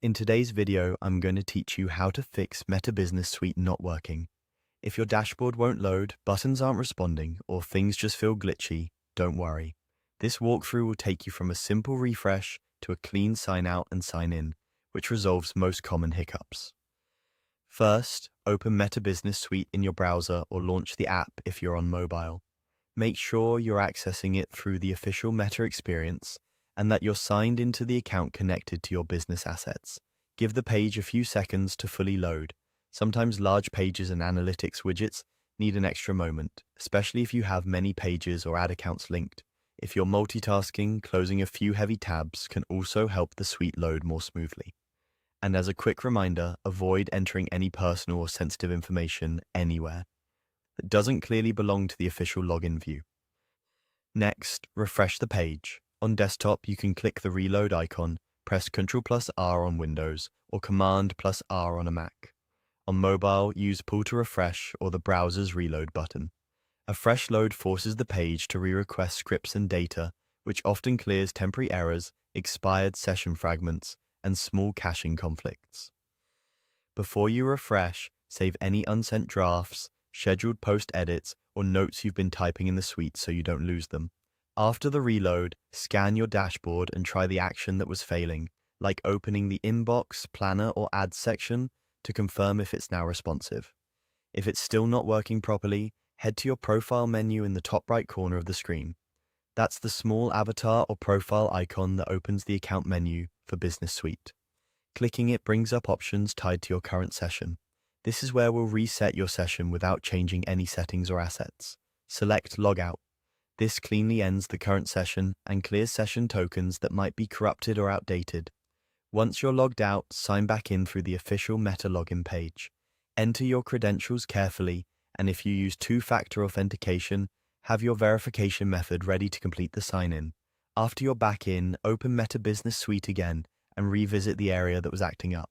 In today's video, I'm going to teach you how to fix Meta Business Suite not working. If your dashboard won't load, buttons aren't responding, or things just feel glitchy, don't worry. This walkthrough will take you from a simple refresh to a clean sign out and sign in, which resolves most common hiccups. First, open Meta Business Suite in your browser or launch the app if you're on mobile. Make sure you're accessing it through the official Meta experience and that you're signed into the account connected to your business assets. Give the page a few seconds to fully load. Sometimes large pages and analytics widgets need an extra moment, especially if you have many pages or ad accounts linked. If you're multitasking, closing a few heavy tabs can also help the suite load more smoothly. And as a quick reminder, avoid entering any personal or sensitive information anywhere that doesn't clearly belong to the official login view. Next, refresh the page. On desktop, you can click the reload icon, press Ctrl+R on Windows, or Command+R on a Mac. On mobile, use Pull to refresh or the browser's reload button. A fresh load forces the page to re-request scripts and data, which often clears temporary errors, expired session fragments, and small caching conflicts. Before you refresh, save any unsent drafts, scheduled post edits, or notes you've been typing in the suite so you don't lose them. After the reload, scan your dashboard and try the action that was failing, like opening the inbox, planner, or ads section to confirm if it's now responsive. If it's still not working properly, head to your profile menu in the top right corner of the screen. That's the small avatar or profile icon that opens the account menu for Business Suite. Clicking it brings up options tied to your current session. This is where we'll reset your session without changing any settings or assets. Select Logout. This cleanly ends the current session and clears session tokens that might be corrupted or outdated. Once you're logged out, sign back in through the official Meta login page. Enter your credentials carefully, and if you use two-factor authentication, have your verification method ready to complete the sign-in. After you're back in, open Meta Business Suite again and revisit the area that was acting up.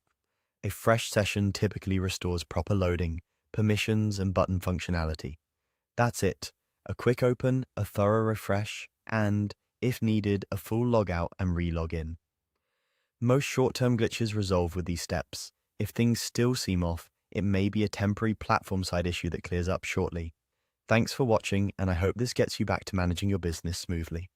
A fresh session typically restores proper loading, permissions, and button functionality. That's it. A quick open, a thorough refresh, and, if needed, a full logout and re-log in. Most short-term glitches resolve with these steps. If things still seem off, it may be a temporary platform-side issue that clears up shortly. Thanks for watching, and I hope this gets you back to managing your business smoothly.